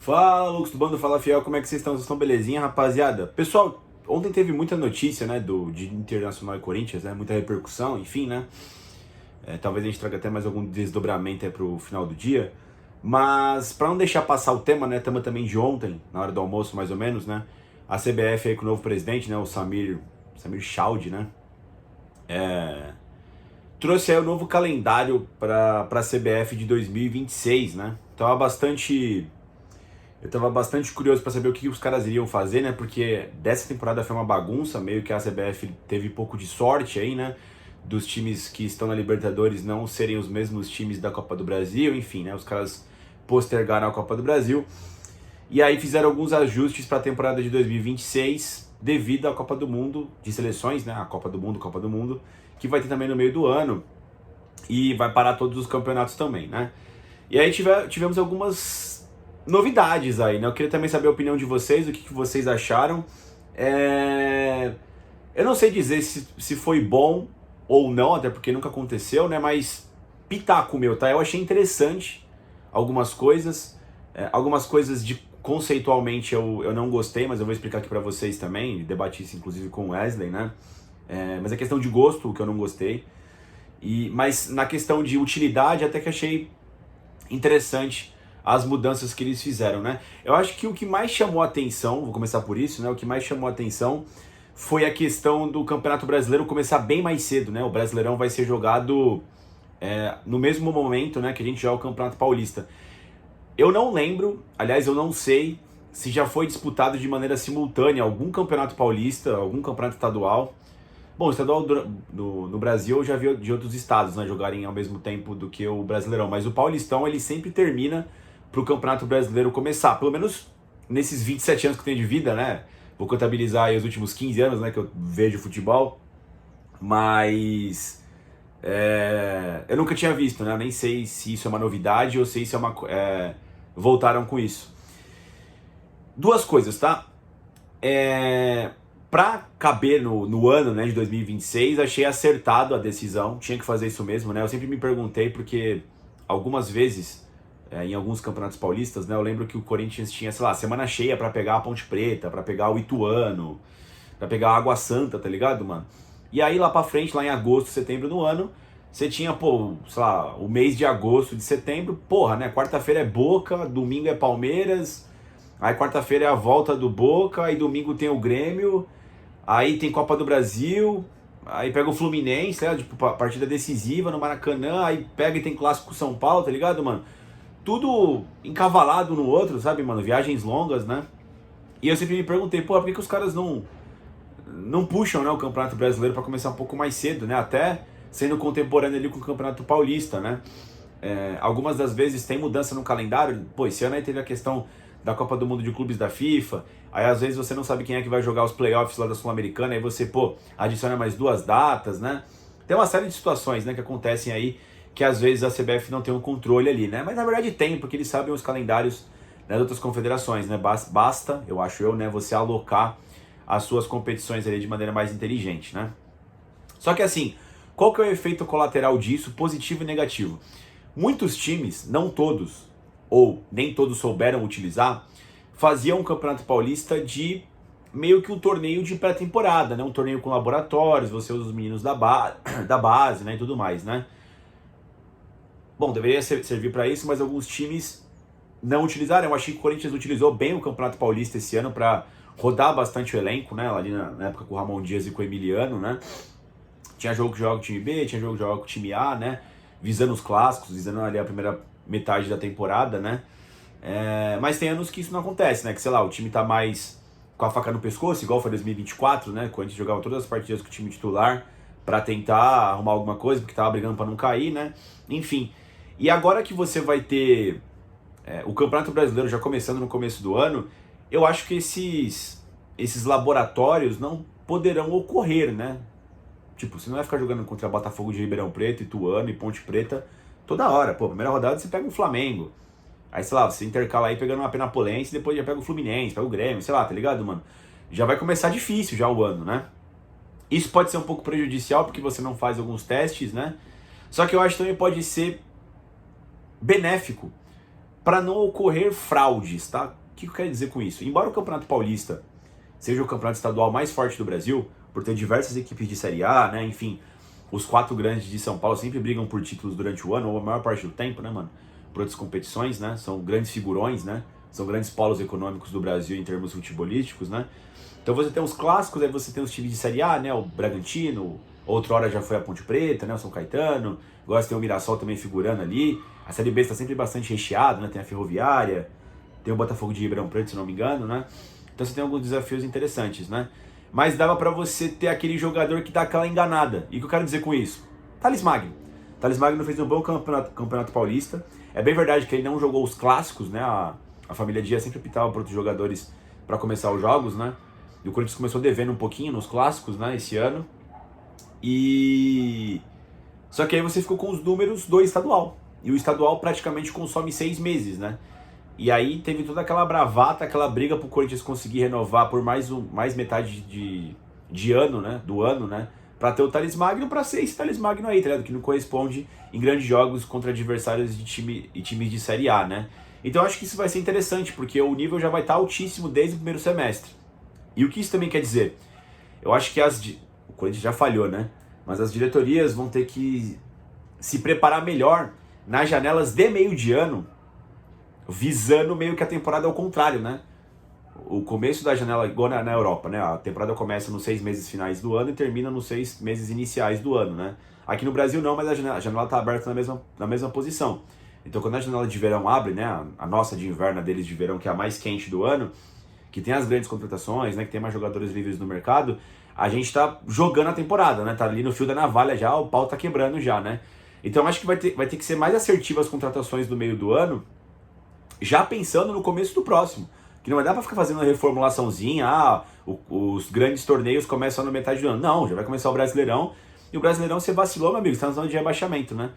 Fala, Lucas do Bando, fala Fiel, como é que vocês estão? Vocês estão belezinha, rapaziada? Pessoal, ontem teve muita notícia, né, de Internacional e Corinthians, né, muita repercussão, enfim, né? Talvez a gente traga até mais algum desdobramento aí pro final do dia. Mas, pra não deixar passar o tema, né, tema também de ontem, na hora do almoço mais ou menos, né? A CBF aí com o novo presidente, né, o Samir Chaude, né? Trouxe aí o novo calendário pra CBF de 2026, né? Eu tava bastante curioso para saber o que os caras iriam fazer, né? Porque dessa temporada foi uma bagunça, meio que a CBF teve pouco de sorte aí, né? Dos times que estão na Libertadores não serem os mesmos times da Copa do Brasil, enfim, né? Os caras postergaram a Copa do Brasil. E aí fizeram alguns ajustes para a temporada de 2026 devido à Copa do Mundo de seleções, né? A Copa do Mundo, que vai ter também no meio do ano e vai parar todos os campeonatos também, né? E aí tivemos algumas novidades aí, né? Eu queria também saber a opinião de vocês, o que vocês acharam. Eu não sei dizer se foi bom ou não, até porque nunca aconteceu, né? Mas pitaco meu, tá? Eu achei interessante algumas coisas de conceitualmente eu não gostei, mas eu vou explicar aqui pra vocês também, debati isso inclusive com o Wesley, né? Mas é questão de gosto que eu não gostei. Mas na questão de utilidade até que achei interessante as mudanças que eles fizeram, né? Eu acho que o que mais chamou a atenção, vou começar por isso, né? O que mais chamou a atenção foi a questão do Campeonato Brasileiro começar bem mais cedo, né? O Brasileirão vai ser jogado no mesmo momento, né, que a gente joga o Campeonato Paulista. Eu não lembro, aliás, eu não sei se já foi disputado de maneira simultânea algum Campeonato Paulista, algum Campeonato Estadual. Bom, o estadual no Brasil eu já vi de outros estados, né, jogarem ao mesmo tempo do que o Brasileirão, mas o Paulistão ele sempre termina pro Campeonato Brasileiro começar, pelo menos nesses 27 anos que eu tenho de vida, né? Vou contabilizar aí os últimos 15 anos, né, que eu vejo futebol, mas eu nunca tinha visto, né? Eu nem sei se isso é uma novidade ou se isso voltaram com isso. Duas coisas, tá? Pra caber no ano, né, de 2026, achei acertado a decisão, tinha que fazer isso mesmo, né? Eu sempre me perguntei porque algumas vezes, em alguns campeonatos paulistas, né, eu lembro que o Corinthians tinha, sei lá, semana cheia pra pegar a Ponte Preta, pra pegar o Ituano, pra pegar a Água Santa, tá ligado, mano? E aí lá pra frente, lá em agosto, setembro do ano, você tinha, pô, sei lá, o mês de agosto, de setembro, porra, né? Quarta-feira é Boca, domingo é Palmeiras, aí quarta-feira é a volta do Boca, aí domingo tem o Grêmio, aí tem Copa do Brasil, aí pega o Fluminense, né? Tipo, partida decisiva no Maracanã, aí pega e tem Clássico São Paulo, tá ligado, mano? Tudo encavalado no outro, sabe, mano? Viagens longas, né? E eu sempre me perguntei, pô, por que os caras não puxam, né, o Campeonato Brasileiro para começar um pouco mais cedo, né? Até sendo contemporâneo ali com o Campeonato Paulista, né? Algumas das vezes tem mudança no calendário. Pô, esse ano aí teve a questão da Copa do Mundo de Clubes da FIFA. Aí às vezes você não sabe quem é que vai jogar os playoffs lá da Sul-Americana. Aí você, pô, adiciona mais duas datas, né? Tem uma série de situações, né, que acontecem aí que às vezes a CBF não tem um controle ali, né? Mas na verdade tem, porque eles sabem os calendários, né, das outras confederações, né? Basta, eu acho né, você alocar as suas competições ali de maneira mais inteligente, né? Só que assim, qual que é o efeito colateral disso, positivo e negativo? Muitos times, não todos, ou nem todos souberam utilizar, faziam um Campeonato Paulista de meio que um torneio de pré-temporada, né? Um torneio com laboratórios, você usa os meninos da base, né, e tudo mais, né? Bom, deveria servir para isso, mas alguns times não utilizaram. Eu achei que o Corinthians utilizou bem o Campeonato Paulista esse ano para rodar bastante o elenco, né? Ali na época com o Ramon Dias e com o Emiliano, né? Tinha jogo que joga com o time B, tinha jogo que joga com o time A, né? Visando os clássicos, visando ali a primeira metade da temporada, né? Mas tem anos que isso não acontece, né? Que, sei lá, o time tá mais com a faca no pescoço, igual foi 2024, né? Quando a gente jogava todas as partidas com o time titular para tentar arrumar alguma coisa, porque tava brigando para não cair, né? Enfim. E agora que você vai ter o Campeonato Brasileiro já começando no começo do ano, eu acho que esses laboratórios não poderão ocorrer, né? Tipo, você não vai ficar jogando contra Botafogo de Ribeirão Preto, Ituano e Ponte Preta toda hora. Pô, primeira rodada você pega o Flamengo. Aí, sei lá, você intercala aí pegando uma Penapolense e depois já pega o Fluminense, pega o Grêmio, sei lá, tá ligado, mano? Já vai começar difícil já o ano, né? Isso pode ser um pouco prejudicial porque você não faz alguns testes, né? Só que eu acho que também pode ser benéfico para não ocorrer fraudes, tá? O que eu quero dizer com isso? Embora o Campeonato Paulista seja o campeonato estadual mais forte do Brasil, por ter diversas equipes de Série A, né? Enfim, os 4 grandes de São Paulo sempre brigam por títulos durante o ano, ou a maior parte do tempo, né, mano? Por outras competições, né? São grandes figurões, né? São grandes polos econômicos do Brasil em termos futebolísticos, né? Então você tem os clássicos, aí você tem os times de Série A, né? O Bragantino, outrora já foi a Ponte Preta, né? O São Caetano, agora você tem o Mirassol também figurando ali. A Série B está sempre bastante recheada, né? Tem a Ferroviária, tem o Botafogo de Ribeirão Preto, se não me engano, né? Então você tem alguns desafios interessantes, né? Mas dava pra você ter aquele jogador que dá aquela enganada. E o que eu quero dizer com isso? Thales Magno. Thales Magno fez um bom campeonato paulista. É bem verdade que ele não jogou os clássicos, né? A família Dias sempre optava por outros jogadores para começar os jogos, né? E o Corinthians começou devendo um pouquinho nos clássicos, né? Esse ano. E... Só que aí você ficou com os números do estadual. E o estadual praticamente consome 6 meses, né? E aí teve toda aquela bravata, aquela briga pro Corinthians conseguir renovar por mais metade de ano, né? Do ano, né? Pra ter o Thales Magno, pra ser esse Thales Magno aí, tá ligado? Que não corresponde em grandes jogos contra adversários de times de Série A, né? Então eu acho que isso vai ser interessante, porque o nível já vai estar altíssimo desde o primeiro semestre. E o que isso também quer dizer? Eu acho que o Corinthians já falhou, né? Mas as diretorias vão ter que se preparar melhor nas janelas de meio de ano, visando meio que a temporada ao contrário, né? O começo da janela, igual na Europa, né? A temporada começa nos 6 meses finais do ano e termina nos 6 meses iniciais do ano, né? Aqui no Brasil não, mas a janela tá aberta na mesma posição. Então quando a janela de verão abre, né? A nossa de inverno, a deles de verão, que é a mais quente do ano, que tem as grandes contratações, né? Que tem mais jogadores livres no mercado, a gente tá jogando a temporada, né? Tá ali no fio da navalha já, o pau tá quebrando já, né? Então acho que vai ter que ser mais assertivo as contratações do meio do ano, já pensando no começo do próximo. Que não vai dar pra ficar fazendo uma reformulaçãozinha, os grandes torneios começam na metade do ano. Não, já vai começar o Brasileirão. E o Brasileirão você vacilou, meu amigo, você tá na zona de rebaixamento, né?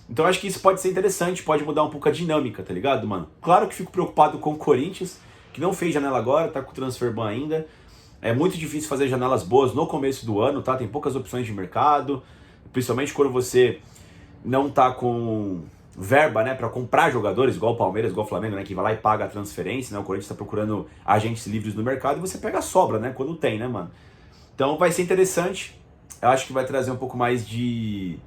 Então acho que isso pode ser interessante, pode mudar um pouco a dinâmica, tá ligado, mano? Claro que fico preocupado com o Corinthians, que não fez janela agora, tá com o transfer ban ainda. É muito difícil fazer janelas boas no começo do ano, tá? Tem poucas opções de mercado, principalmente quando você não tá com verba, né, para comprar jogadores, igual o Palmeiras, igual o Flamengo, né, que vai lá e paga a transferência, né? O Corinthians tá procurando agentes livres no mercado e você pega a sobra, né, quando tem, né, mano? Então vai ser interessante. Eu acho que vai trazer um pouco mais de...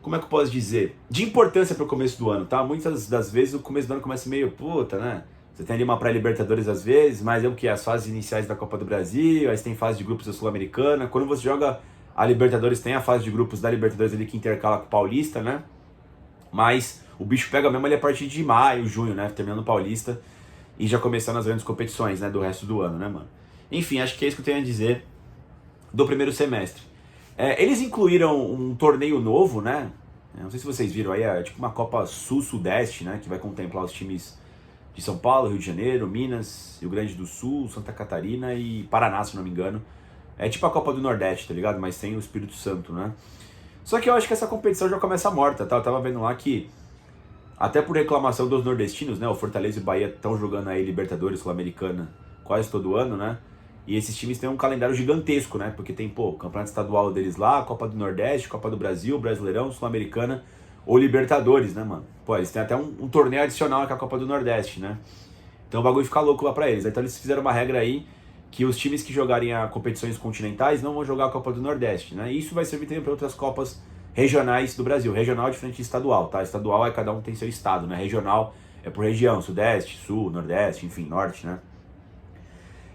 Como é que eu posso dizer? De importância pro começo do ano, tá? Muitas das vezes o começo do ano começa meio puta, né? Você tem ali uma pré-Libertadores às vezes, mas é o que? As fases iniciais da Copa do Brasil, aí você tem fase de grupos da Sul-Americana. Quando você joga a Libertadores, tem a fase de grupos da Libertadores ali que intercala com o Paulista, né? Mas o bicho pega mesmo ali a partir de maio, junho, né? Terminando o Paulista e já começando as grandes competições, né? Do resto do ano, né, mano? Enfim, acho que é isso que eu tenho a dizer do primeiro semestre. Eles incluíram um torneio novo, né? Não sei se vocês viram aí, é tipo uma Copa Sul-Sudeste, né? Que vai contemplar os times de São Paulo, Rio de Janeiro, Minas, Rio Grande do Sul, Santa Catarina e Paraná, se não me engano. É tipo a Copa do Nordeste, tá ligado? Mas sem o Espírito Santo, né? Só que eu acho que essa competição já começa morta, tá? Eu tava vendo lá que, até por reclamação dos nordestinos, né? O Fortaleza e o Bahia estão jogando aí Libertadores Sul-Americana quase todo ano, né? E esses times têm um calendário gigantesco, né? Porque tem, pô, o campeonato estadual deles lá, Copa do Nordeste, Copa do Brasil, Brasileirão, Sul-Americana ou Libertadores, né, mano? Pô, eles têm até um torneio adicional que é a Copa do Nordeste, né? Então o bagulho fica louco lá pra eles. Então eles fizeram uma regra aí que os times que jogarem a competições continentais não vão jogar a Copa do Nordeste, né? E isso vai servir também para outras Copas regionais do Brasil. Regional é diferente de estadual, tá? Estadual é cada um tem seu estado, né? Regional é por região, Sudeste, Sul, Nordeste, enfim, Norte, né?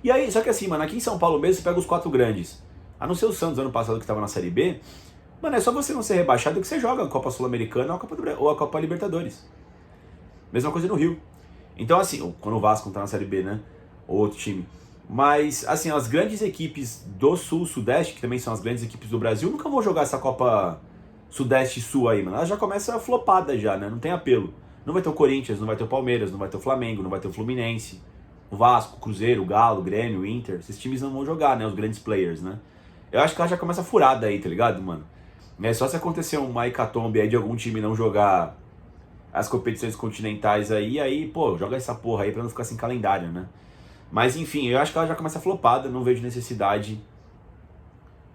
E aí, só que assim, mano, aqui em São Paulo mesmo você pega os 4 grandes. A não ser o Santos ano passado que tava na Série B, mano, é só você não ser rebaixado que você joga a Copa Sul-Americana ou a Copa Libertadores. Mesma coisa no Rio. Então assim, quando o Vasco tá na Série B, né? Ou outro time. Mas, assim, as grandes equipes do Sul-Sudeste, que também são as grandes equipes do Brasil, nunca vão jogar essa Copa Sudeste-Sul aí, mano. Ela já começa flopada já, né? Não tem apelo. Não vai ter o Corinthians, não vai ter o Palmeiras, não vai ter o Flamengo, não vai ter o Fluminense, o Vasco, o Cruzeiro, o Galo, o Grêmio, o Inter. Esses times não vão jogar, né? Os grandes players, né? Eu acho que ela já começa furada aí, tá ligado, mano? É só se acontecer uma hecatombe aí de algum time não jogar as competições continentais aí, pô, joga essa porra aí pra não ficar sem calendário, né? Mas enfim, eu acho que ela já começa flopada, não vejo necessidade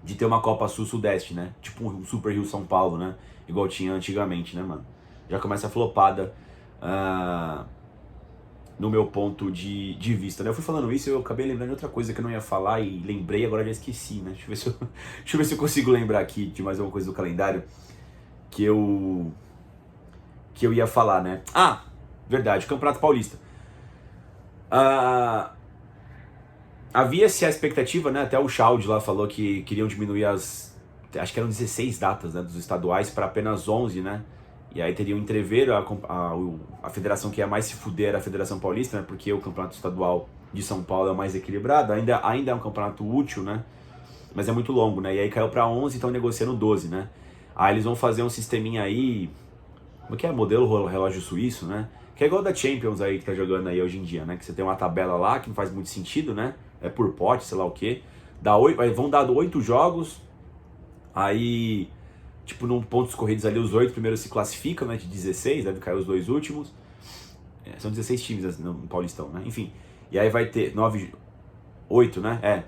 de ter uma Copa Sul-Sudeste, né? Tipo um Super Rio São Paulo, né? Igual tinha antigamente, né, mano? Já começa flopada no meu ponto de vista, né? Eu fui falando isso e eu acabei lembrando de outra coisa que eu não ia falar e lembrei, agora já esqueci, né? Deixa eu ver se eu consigo lembrar aqui de mais alguma coisa do calendário que eu ia falar, né? Ah, verdade, Campeonato Paulista. Havia-se a expectativa, né? Até o Chaldi lá falou que queriam diminuir acho que eram 16 datas, né, dos estaduais para apenas 11, né? E aí teria um entreveiro, a federação que ia mais se fuder era a Federação Paulista, né? Porque o campeonato estadual de São Paulo é o mais equilibrado, ainda é um campeonato útil, né? Mas é muito longo, né? E aí caiu para 11, então negociando 12, né? Aí eles vão fazer um sisteminha aí, como que é? Modelo relógio suíço, né? Que é igual da Champions aí que tá jogando aí hoje em dia, né? Que você tem uma tabela lá que não faz muito sentido, né? É por pote, sei lá o quê. Vão dar 8 jogos, aí, tipo, num pontos corridos ali, os 8 primeiros se classificam, né? De 16, deve cair os 2 últimos. São 16 times no Paulistão, né? Enfim. E aí vai ter 8, né?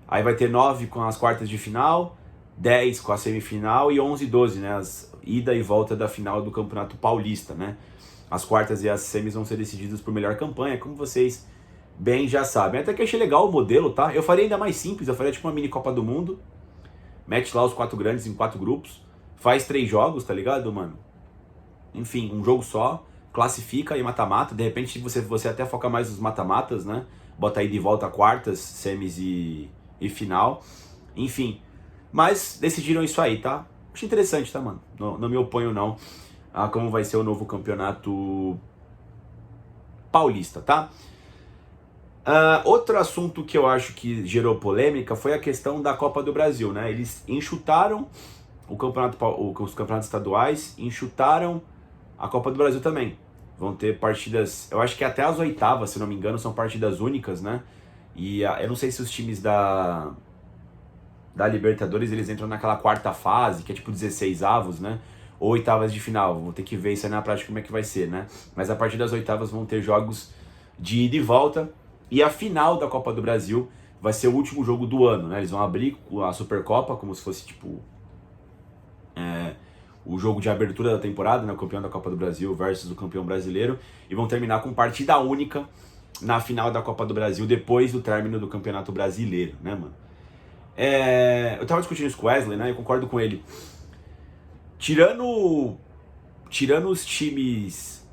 Aí vai ter 9 com as quartas de final, 10 com a semifinal e 11 e 12, né? As ida e volta da final do Campeonato Paulista, né? As quartas e as semis vão ser decididas por melhor campanha, como vocês bem já sabem. Até que achei legal o modelo, tá? Eu faria ainda mais simples, eu faria tipo uma mini Copa do Mundo, mete lá os 4 grandes em 4 grupos, faz 3 jogos, tá ligado, mano? Enfim, um jogo só, classifica e mata-mata, de repente você até foca mais nos mata-matas, né? Bota aí de volta quartas, semis e final, enfim. Mas decidiram isso aí, tá? Acho interessante, tá, mano? Não me oponho, não, a como vai ser o novo campeonato paulista, tá? Outro assunto que eu acho que gerou polêmica foi a questão da Copa do Brasil, né? Eles enxutaram os campeonatos estaduais, enxutaram a Copa do Brasil também. Vão ter partidas, eu acho que até as oitavas, se não me engano, são partidas únicas, né? E eu não sei se os times da Libertadores, eles entram naquela quarta fase, que é tipo 16 avos, né? Ou oitavas de final. Vou ter que ver isso aí na prática como é que vai ser, né? Mas a partir das oitavas vão ter jogos de ida e volta. E a final da Copa do Brasil vai ser o último jogo do ano, né? Eles vão abrir a Supercopa, como se fosse tipo o jogo de abertura da temporada, né? O campeão da Copa do Brasil versus o campeão brasileiro. E vão terminar com partida única na final da Copa do Brasil, depois do término do Campeonato Brasileiro, né, mano? Eu tava discutindo isso com o Wesley, né? Eu concordo com ele. Tirando os times,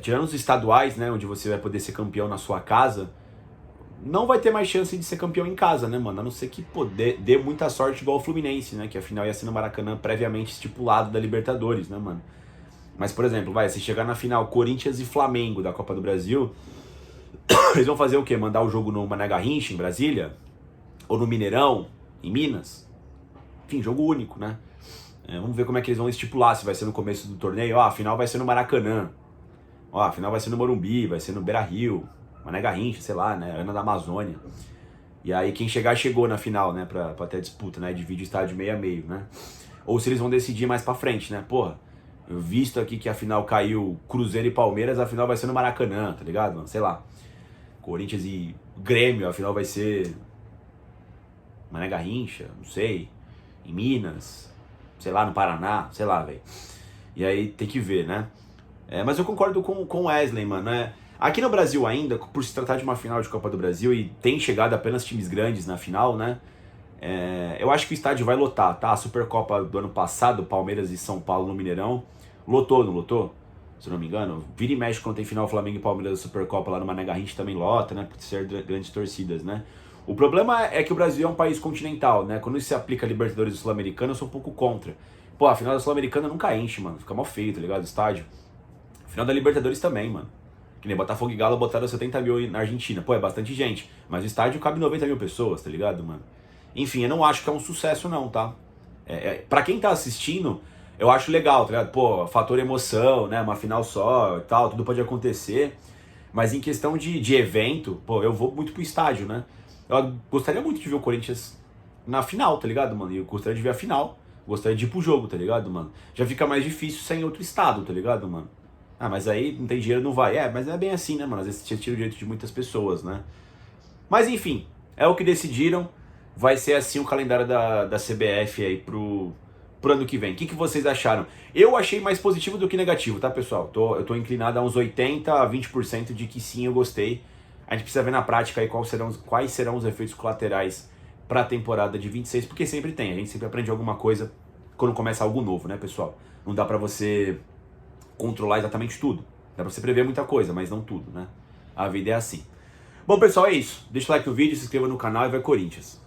tirando os estaduais, né? Onde você vai poder ser campeão na sua casa, não vai ter mais chance de ser campeão em casa, né, mano? A não ser que dê muita sorte igual o Fluminense, né? Que a final ia ser no Maracanã previamente estipulado da Libertadores, né, mano? Mas, por exemplo, se chegar na final Corinthians e Flamengo da Copa do Brasil, eles vão fazer o quê? Mandar o jogo no Mané Garrincha, em Brasília? Ou no Mineirão, em Minas? Enfim, jogo único, né? Vamos ver como é que eles vão estipular, se vai ser no começo do torneio. A final vai ser no Maracanã. A final vai ser no Morumbi, vai ser no Beira-Rio, Mané Garrincha, sei lá, né? Ana da Amazônia. E aí quem chegar, chegou na final, né? Pra ter disputa, né? Divide o estádio meio a meio, né? Ou se eles vão decidir mais pra frente, né? Porra, eu visto aqui que a final caiu Cruzeiro e Palmeiras, a final vai ser no Maracanã, tá ligado, mano? Sei lá. Corinthians e Grêmio, a final vai ser Mané Garrincha, não sei. Em Minas, sei lá, no Paraná, sei lá, velho. E aí tem que ver, né? Mas eu concordo com o Wesley, mano, né? Aqui no Brasil ainda, por se tratar de uma final de Copa do Brasil e tem chegado apenas times grandes na final, né? Eu acho que o estádio vai lotar, tá? A Supercopa do ano passado, Palmeiras e São Paulo no Mineirão, lotou, não lotou? Se eu não me engano. Vira e mexe quando tem final Flamengo e Palmeiras da Supercopa lá no Mané Garrincha também lota, né? Por ser grandes torcidas, né? O problema é que o Brasil é um país continental, né? Quando isso se aplica a Libertadores e Sul-Americana, eu sou um pouco contra. Pô, a final da Sul-Americana nunca enche, mano. Fica mal feio, tá ligado? O estádio. Final da Libertadores também, mano. Que nem Botafogo e Galo botaram 70 mil na Argentina. Pô, é bastante gente. Mas o estádio cabe 90 mil pessoas, tá ligado, mano? Enfim, eu não acho que é um sucesso, não, tá? Pra quem tá assistindo, eu acho legal, tá ligado? Pô, fator emoção, né? Uma final só e tal, tudo pode acontecer. Mas em questão de evento, pô, eu vou muito pro estádio, né? Eu gostaria muito de ver o Corinthians na final, tá ligado, mano? E eu gostaria de ver a final. Gostaria de ir pro jogo, tá ligado, mano? Já fica mais difícil sem outro estado, tá ligado, mano? Mas aí não tem dinheiro, não vai. Mas não é bem assim, né, mano? Às vezes você tira o direito de muitas pessoas, né? Mas enfim, é o que decidiram. Vai ser assim o calendário da CBF aí pro ano que vem. O que vocês acharam? Eu achei mais positivo do que negativo, tá, pessoal? Eu tô inclinado a uns 80% a 20% de que sim, eu gostei. A gente precisa ver na prática aí quais serão os efeitos colaterais para a temporada de 26, porque sempre tem. A gente sempre aprende alguma coisa quando começa algo novo, né, pessoal? Não dá para você controlar exatamente tudo. Dá para você prever muita coisa, mas não tudo, né? A vida é assim. Bom, pessoal, é isso. Deixa o like no vídeo, se inscreva no canal e vai Corinthians!